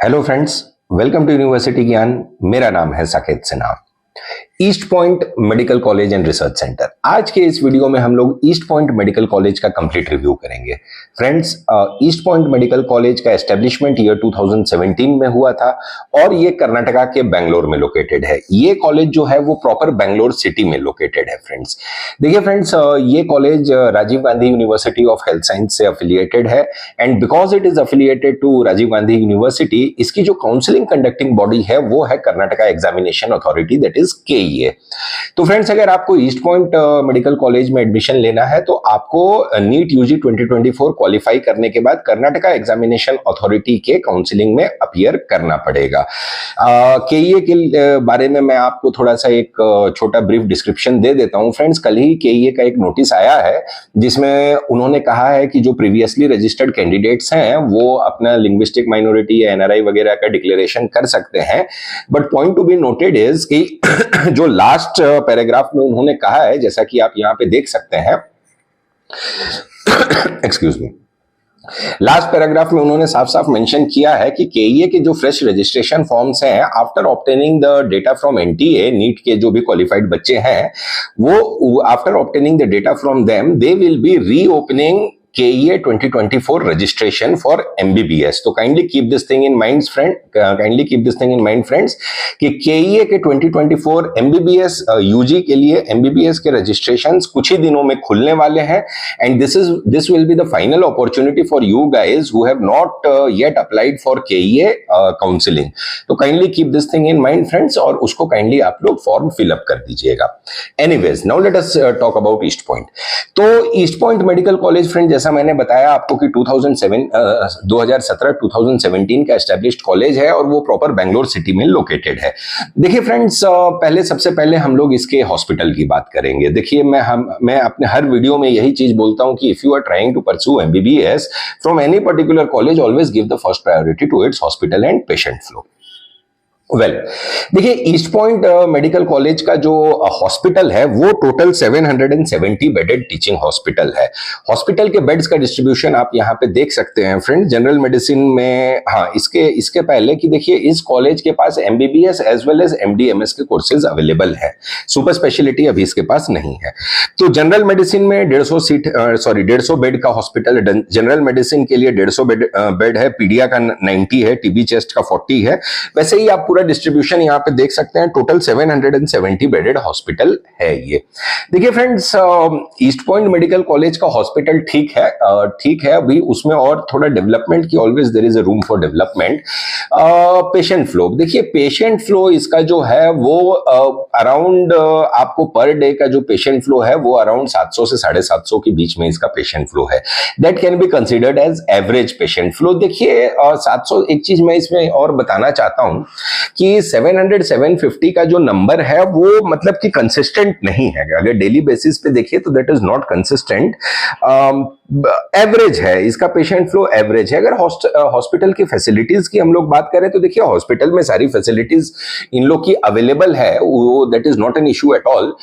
Hello friends, welcome to university Gyan. मेरा नाम है Saket Sinha. East point medical college and research centre. आज के इस वीडियो में हम लोग ईस्ट पॉइंट मेडिकल कॉलेज का कंप्लीट रिव्यू करेंगे। Friends, east point medical college का एस्टेब्लिशमेंट ईयर 2017 में हुआ था और ये कर्नाटका के बेंगलोर में लोकेटेड है। ये कॉलेज जो है वो प्रॉपर बेंगलोर सिटी में लोकेटेड है। फ्रेंड्स देखिए फ्रेंड्स, ये college Rajiv Gandhi university of health science से एफिलिएटेड है and because it is affiliated to Rajiv Gandhi university, इसकी जो काउंसलिंग कंडक्टिंग बॉडी है वो है Karnataka examination authority, that is KEA. तो फ्रेंड्स, अगर आपको ईस्ट पॉइंट मेडिकल कॉलेज में एडमिशन लेना है तो आपको नीट यूजी 2024 क्वालिफाई करने के बाद कर्नाटका एग्जामिनेशन अथॉरिटी के काउंसलिंग में अपीयर करना पड़ेगा। केईए के बारे में मैं आपको थोड़ा सा एक छोटा ब्रीफ डिस्क्रिप्शन दे देता हूं। फ्रेंड्स, कल ही केईए का एक नोटिस आया है जिसमें उन्होंने कहा है कि जो प्रीवियसली रजिस्टर्ड कैंडिडेट्स हैं वो अपना लिंग्विस्टिक माइनॉरिटी या एनआरआई वगैरह का डिक्लेरेशन कर सकते हैं। But point to be noted is कि जो लास्ट पैराग्राफ में उन्होंने कहा है, जैसा कि आप यहां पे देख सकते हैं, एक्सक्यूज मी, लास्ट पैराग्राफ में उन्होंने साफ साफ मेंशन किया है कि केईए के जो फ्रेश रजिस्ट्रेशन फॉर्म्स हैं, after obtaining the data from NTA, NEET के जो भी क्वालिफाइड बच्चे हैं, वो after obtaining the data from them, they will be reopening KEA 2024 registration for MBBS। तो kindly keep this thing in mind friends कि KEA के 2024 MBBS UG के लिए MBBS के रजिस्ट्रेशंस कुछ ही दिनों में खुलने वाले हैं and this will be the final opportunity for you guys who have not yet applied for KEA counselling. तो kindly keep this thing in mind friends और उसको काइंडली आप लोग फॉर्म फिलअप कर दीजिएगा। Anyways, now let us talk about East Point. तो East point medical college friend, जैसा मैंने बताया आपको कि 2017 का एस्टैब्लिश्ड कॉलेज है और वो प्रॉपर बेंगलोर सिटी में लोकेटेड है। देखिए फ्रेंड्स, सबसे पहले हम लोग इसके हॉस्पिटल की बात करेंगे। देखिए मैं अपने हर वीडियो में यही चीज बोलता हूं कि if you are trying to pursue MBBS from any particular college, always give the first priority to its hospital and patient flow. देखिए ईस्ट पॉइंट मेडिकल कॉलेज का जो हॉस्पिटल है वो टोटल 770 बेडेड टीचिंग हॉस्पिटल है। Hospital के beds का distribution आप यहाँ पे देख सकते हैं फ्रेंड। जनरल मेडिसिन में, हाँ, इसके पहले कि देखिए इस कॉलेज के पास MBBS as well as MDMS के कोर्सेज अवेलेबल है। सुपर स्पेशलिटी अभी इसके पास नहीं है। तो जनरल मेडिसिन में 150 बेड का हॉस्पिटल, जनरल मेडिसिन के लिए 150 बेड है, पीडिया का 90 है, टीबी चेस्ट का 40 है। वैसे ही आप पूरा डिस्ट्रीब्यूशन यहां पे देख सकते हैं। टोटल 770 बेडेड हॉस्पिटल है ये। देखिए friends, east point medical college का हॉस्पिटल ठीक है, अभी उसमें और थोड़ा डेवलपमेंट की always there is a room for development. Patient flow, देखिए पेशेंट फ्लो इसका जो है वो अराउंड आपको पर डे का जो पेशेंट फ्लो है वो अराउंड 700 से 750 के बीच में इसका पेशेंट फ्लो है। That can be considered as average patient flow. देखिए 700, एक चीज मैं इसमें और बताना चाहता हूं कि 700-750 का जो नंबर है वो मतलब कि कंसिस्टेंट नहीं है। अगर डेली बेसिस पे देखिए तो that is not consistent, average है इसका पेशेंट फ्लो, एवरेज है। अगर हॉस्पिटल की फैसिलिटीज की हम लोग बात करें तो देखिए हॉस्पिटल में सारी फैसिलिटीज इन लोग की अवेलेबल है, वो that is not an issue at all.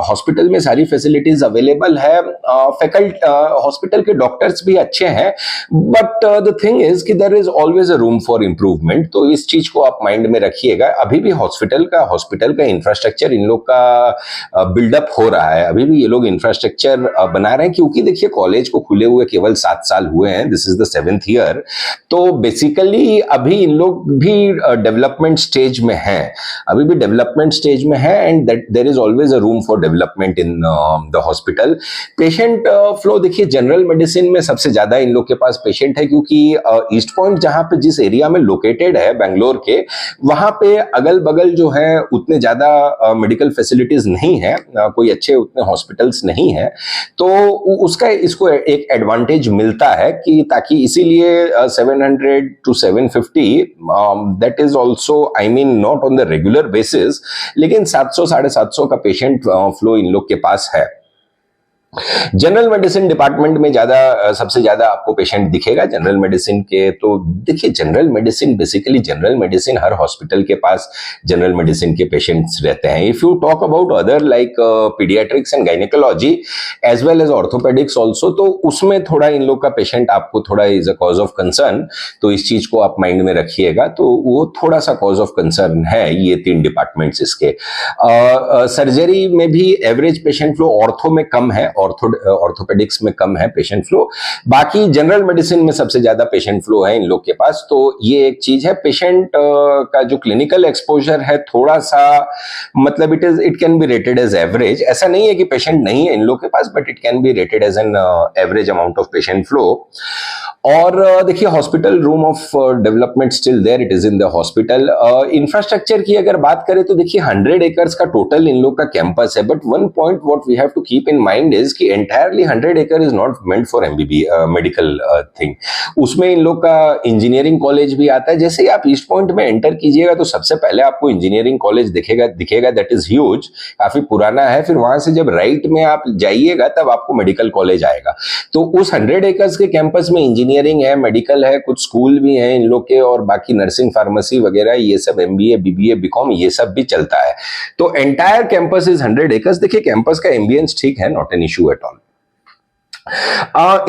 Hospital में सारी फैसिलिटीज अवेलेबल है, हॉस्पिटल के डॉक्टर्स भी अच्छे हैं, बट द थिंग इज कि there is always a room for improvement. तो इस चीज को आप माइंड में रखिएगा। अभी भी हॉस्पिटल का इंफ्रास्ट्रक्चर इन लोग का बिल्डअप हो रहा है, अभी भी ये लोग इंफ्रास्ट्रक्चर बना रहे हैं, क्योंकि देखिए कॉलेज को खुले हुए केवल 7 साल हुए हैं, this is the 7th year. तो बेसिकली अभी इन लोग भी डेवलपमेंट स्टेज में हैं, अभी भी डेवलपमेंट स्टेज में है and that there is always a room for development in the hospital. Patient flow, देखिए जनरल मेडिसिन में सबसे ज्यादा इन लोग के पास पेशेंट है, क्योंकि ईस्ट पॉइंट जहां पे जिस एरिया में लोकेटेड है बेंगलोर के, वहां पे अगल बगल जो है उतने ज्यादा मेडिकल फैसिलिटीज नहीं है, कोई अच्छे उतने हॉस्पिटल्स नहीं है। तो उसका इसको एक एडवांटेज मिलता है कि ताकि इसीलिए 700 to 750 that is also, I mean not on the regular basis, लेकिन 700-750 का पेशेंट फ्लो इन लोग के पास है। जनरल मेडिसिन डिपार्टमेंट में सबसे ज्यादा आपको पेशेंट दिखेगा जनरल मेडिसिन के। तो देखिए general medicine basically general medicine हर हॉस्पिटल के पास जनरल मेडिसिन के पेशेंट्स रहते हैं। If you talk about other like paediatrics and gynaecology as well as orthopaedics also, तो उसमें थोड़ा इन लोग का पेशेंट आपको थोड़ा is a cause of concern, तो इस चीज को आप माइंड में रखिएगा। तो वो थोड़ा सा कॉज ऑफ कंसर्न है ये 3 डिपार्टमेंट्स इसके। सर्जरी में भी एवरेज पेशेंट फ्लो ऑर्थो में कम है, ऑर्थोपेडिक्स में कम है पेशेंट फ्लो, बाकी जनरल मेडिसिन में सबसे ज्यादा पेशेंट फ्लो है इन लोग के पास। तो ये एक चीज है। पेशेंट का जो क्लिनिकल एक्सपोजर है थोड़ा सा मतलब it can be rated as average. ऐसा नहीं है कि पेशेंट नहीं है इन लोग के पास, but it can be rated as an average amount of patient flow. और देखिए hospital room of development still there, it is in the hospital. Infrastructure की अगर बात करें तो देखिए 100 एकर्स का टोटल इन लोग का कैंपस है, but one point what we have to keep in mind is कि एंटायरली 100 एकड़ is not meant for MBB medical thing. उसमें इन लोग का इंजीनियरिंग कॉलेज भी आता है। जैसे ही आप ईस्ट पॉइंट में एंटर कीजिएगा तो सबसे पहले आपको इंजीनियरिंग कॉलेज दिखेगा दैट इज ह्यूज, काफी पुराना है। फिर वहां से जब राइट में आप जाइएगा तब आपको मेडिकल कॉलेज आएगा। तो उस 100 एकर्स के कैंपस में इंजीनियरिंग है, मेडिकल है, कुछ स्कूल भी हैं इन लोग के, और बाकी नर्सिंग, फार्मेसी वगैरह ये सब, एमबीए, बीबीए, बीकॉम ये सब भी चलता है। तो एंटायर कैंपस इज 100 एकर्स। देखिए कैंपस का एम्बियंस ठीक है, not an issue at all.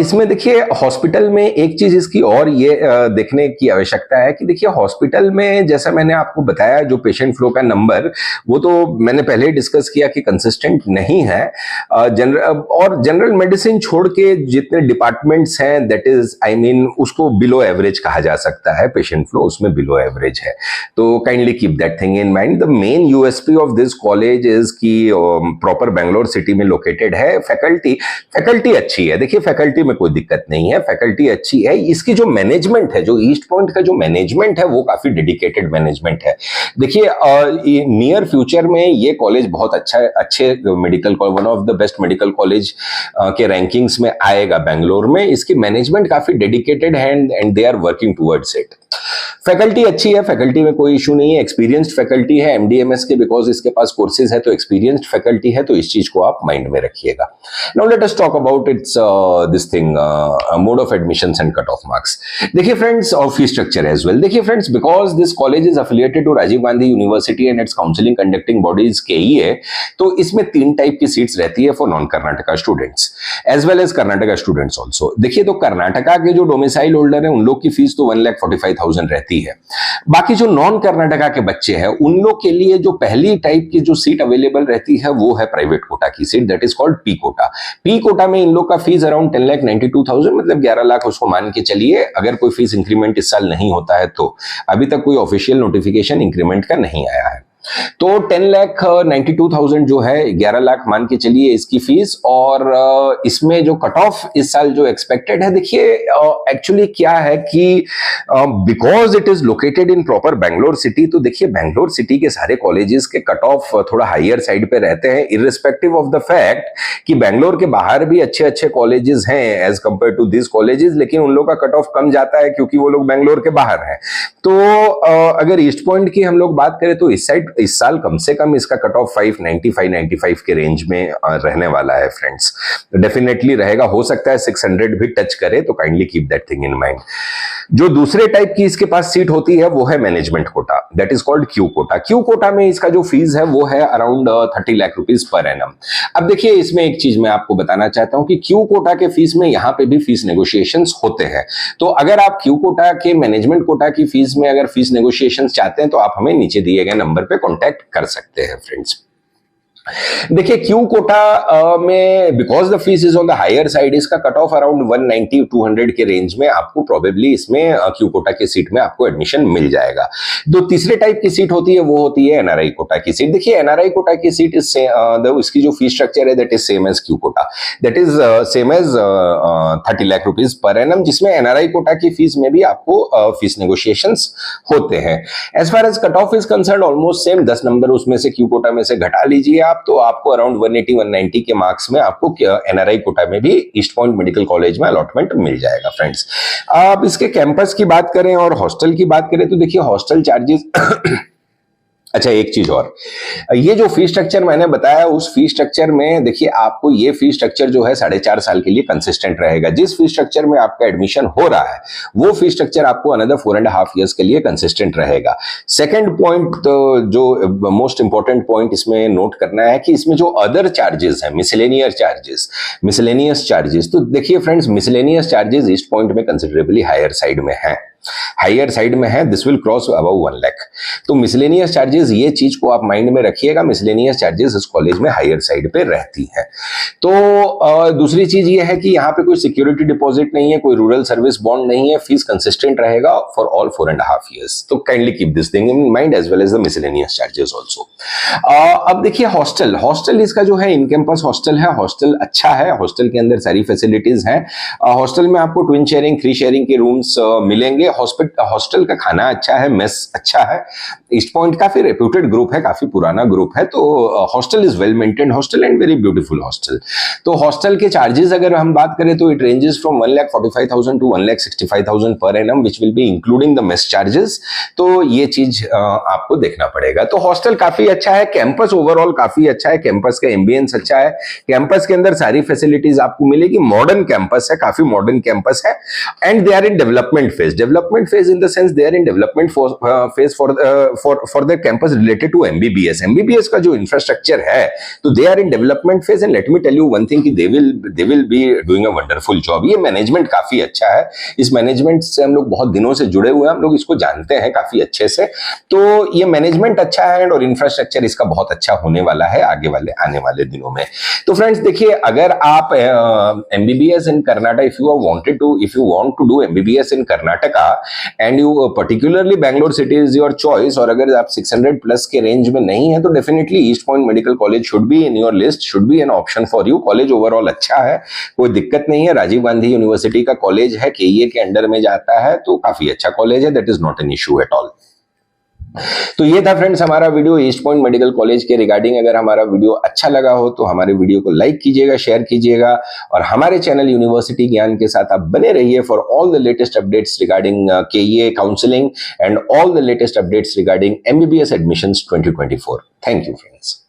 इसमें देखिए हॉस्पिटल में एक चीज इसकी और ये देखने की आवश्यकता है कि देखिए हॉस्पिटल में जैसा मैंने आपको बताया जो पेशेंट फ्लो का नंबर, वो तो मैंने पहले ही डिस्कस किया कि कंसिस्टेंट नहीं है। जनरल मेडिसिन छोड़ के जितने डिपार्टमेंट्स हैं दैट इज आई मीन उसको बिलो एवरेज कहा जा सकता है, पेशेंट फ्लो उसमें बिलो एवरेज है। तो kindly keep that thing in mind. The main USP of this college is कि प्रॉपर बेंगलोर सिटी में लोकेटेड है। फैकल्टी अच्छी है, देखिए फैकल्टी में कोई दिक्कत नहीं है, फैकल्टी अच्छी है। इसकी जो मैनेजमेंट है, जो ईस्ट पॉइंट का जो मैनेजमेंट है वो काफी डेडिकेटेड मैनेजमेंट है। देखिए नियर फ्यूचर में ये कॉलेज बहुत अच्छे medical college, one of the best medical college के रैंकिंग्स में आएगा बेंगलोर में। इसकी मैनेजमेंट काफी डेडिकेटेड है and they are working towards it. Faculty अच्छी है, फैकल्टी में कोई इशू नहीं है, एक्सपीरियंस्ड फैकल्टी है एमडीएमएस के, बिकॉज इसके पास कोर्सेज है तो एक्सपीरियंस्ड फैकल्टी है, तो इस चीज को आप माइंड में रखिएगा। Now let us talk about its this thing mode of admissions and cut off marks. देखिए फ्रेंड्स, और फी स्ट्रक्चर एज वेल। देखिए friends, because this college is affiliated to Rajiv Gandhi university and its counselling conducting bodies KEA, तो इसमें 3 type की seats रहती है for non Karnataka students as well as Karnataka students also. देखिए तो कर्नाटका के जो डोमिसाइल होल्डर है उन लोग की फीस तो 1,45,000 रहती है। बाकी जो नॉन कर्नाटका के बच्चे हैं उन लोग के लिए जो पहली टाइप की जो सीट अवेलेबल रहती है वो है प्राइवेट कोटा की seat, that is called P quota. P quota में इन लोग का फीस अराउंड 10,92,000, मतलब 11 लाख उसको मान के चलिए, अगर कोई फीस इंक्रीमेंट इस साल नहीं होता है तो। अभी तक कोई ऑफिशियल नोटिफिकेशन इंक्रीमेंट का नहीं आया है। तो 10,92,000 जो है 11 लाख मान के चलिए इसकी फीस। और इसमें जो कट ऑफ इस साल जो एक्सपेक्टेड है, देखिए एक्चुअली क्या है कि because it is located in proper Bangalore city, तो देखिए बेंगलोर सिटी के सारे कॉलेजेस के कट ऑफ थोड़ा हायर साइड पे रहते हैं, इररिस्पेक्टिव ऑफ द फैक्ट कि बेंगलोर के बाहर भी अच्छे अच्छे कॉलेजेस हैं as compare to this colleges, लेकिन उन लोग का कट ऑफ कम जाता है क्योंकि वो लोग बेंगलोर के बाहर हैं। तो अगर ईस्ट पॉइंट की हम लोग बात करें तो इस साइड इस साल कम से कम इसका कट ऑफ 595 के रेंज में रहने वाला है फ्रेंड्स, डेफिनेटली रहेगा। हो सकता है 600 भी टच करे, तो kindly keep that thing in mind. जो दूसरे टाइप की इसके पास सीट होती है वो है management quota, that is called Q quota. Q quota में इसका जो फीस है वो है around 30 lakh rupees per annum. अब देखिए इसमें एक चीज मैं आपको बताना चाहता हूं कि क्यू कोटा के फीस में यहां पे भी फीस नेगोशिएशंस होते हैं। तो अगर आप क्यू कोटा के मैनेजमेंट कोटा की फीस में अगर फीस नेगोशिएशंस चाहते हैं तो आप हमें नीचे दिए गए नंबर पे कांटेक्ट कर सकते हैं फ्रेंड्स। देखिए क्यू कोटा में because the fees is on the higher side, इसका कट ऑफ अराउंड 190-200 के रेंज में आपको प्रोबेबली इसमें क्यू कोटा की सीट में आपको एडमिशन मिल जाएगा। जो तीसरे टाइप की सीट होती है वो होती है एनआरआई कोटा की सीट। देखिए एनआरआई कोटा की सीट इसकी जो फीस स्ट्रक्चर है that is same as Q quota, that is same as 30 lakh rupees per annum, जिसमें एनआरआई कोटा की फीस में भी आपको फीस नेगोशिएशंस होते हैं। As far as cut off is concern almost same, 10 number उसमें से क्यू कोटा में से घटा लीजिए आप, तो आपको अराउंड 180-190 के मार्क्स में आपको एनआरआई कोटा में भी ईस्ट पॉइंट मेडिकल कॉलेज में अलॉटमेंट मिल जाएगा फ्रेंड्स। आप इसके कैंपस की बात करें और हॉस्टल की बात करें तो देखिए हॉस्टल चार्जेस अच्छा, एक चीज और, ये जो फी स्ट्रक्चर मैंने बताया, उस फी स्ट्रक्चर में देखिए आपको ये फी स्ट्रक्चर जो है 4.5 साल के लिए कंसिस्टेंट रहेगा। जिस फी स्ट्रक्चर में आपका एडमिशन हो रहा है वो फी स्ट्रक्चर आपको अनदर 4.5 ईयर्स के लिए कंसिस्टेंट रहेगा। सेकंड पॉइंट, तो जो मोस्ट इंपॉर्टेंट पॉइंट इसमें नोट करना है कि इसमें जो अदर चार्जेस हैं, मिसलेनियस चार्जेस, तो देखिए friends, miscellaneous charges east point में कंसिडरेबली हायर साइड में है, this will cross above 1 lakh. तो मिसलेनियस चार्जेस, ये चीज को आप माइंड में रखिएगा, मिसलेनियस चार्जेस इस कॉलेज में हायर साइड पे रहती है। तो दूसरी चीज ये है कि यहाँ पे कोई सिक्योरिटी डिपॉजिट नहीं है, कोई रूरल सर्विस बॉन्ड नहीं है, फीस कंसिस्टेंट रहेगा फॉर ऑल 4.5 ईयर्स। तो kindly keep this thing in mind as well as the miscellaneous charges also. अब देखिए हॉस्टल इसका जो है इन कैंपस हॉस्टल है, हॉस्टल अच्छा है, हॉस्टल के अंदर सारी फैसिलिटीज हैं। हॉस्टल में आपको ट्विन शेयरिंग, 3 शेयरिंग के रूम्स मिलेंगे। हॉस्टल का खाना अच्छा है, मेस अच्छा है। ईस्ट पॉइंट काफी रेप्यूटेड ग्रुप है, काफी पुराना ग्रुप है, तो hostel is well maintained hostel and very beautiful hostel. तो हॉस्टल के चार्जेस अगर हम बात करें तो it ranges from 1,45,000 to 1,65,000 per annum, which will be including the mess charges. तो ये चीज आपको देखना पड़ेगा। तो हॉस्टल काफी अच्छा है, कैंपस ओवरऑल काफी अच्छा है, कैंपस का एम्बियंस अच्छा है, कैंपस के अंदर सारी फैसिलिटीज आपको मिलेगी, मॉडर्न कैंपस है, काफी मॉडर्न कैंपस है, and they are in development phase in the sense they are in development phase for the campus related to MBBS का जो इंफ्रास्ट्रक्चर है, तो they are in development phase and let me tell you one thing कि they will be doing a wonderful job। ये management काफी अच्छा है, इस मैनेजमेंट से हम लोग बहुत दिनों से जुड़े हुए हैं, हम लोग इसको जानते हैं काफी अच्छे से। तो ये मैनेजमेंट अच्छा है और इंफ्रास्ट्रक्चर इसका बहुत अच्छा होने वाला है आने वाले दिनों में। तो फ्रेंड्स देखिए, अगर आप MBBS in Karnataka, if you want to do MBBS in Karnataka and you particularly Bangalore city is your choice, और अगर आप 600 प्लस के रेंज में नहीं है तो definitely east point medical college should be in your list, should be an option for you. College overall अच्छा है, कोई दिक्कत नहीं है, राजीव गांधी यूनिवर्सिटी का कॉलेज है, KEA के अंडर में जाता है, तो काफी अच्छा कॉलेज है, that is not an issue at all. तो ये था फ्रेंड्स हमारा video east point medical college के रिगार्डिंग। अगर हमारा वीडियो अच्छा लगा हो तो हमारे वीडियो को लाइक कीजिएगा, शेयर कीजिएगा, और हमारे चैनल यूनिवर्सिटी ज्ञान के साथ आप बने रहिए for all the latest updates regarding KEA counselling and all the latest updates regarding MBBS admissions 2024। Thank you friends.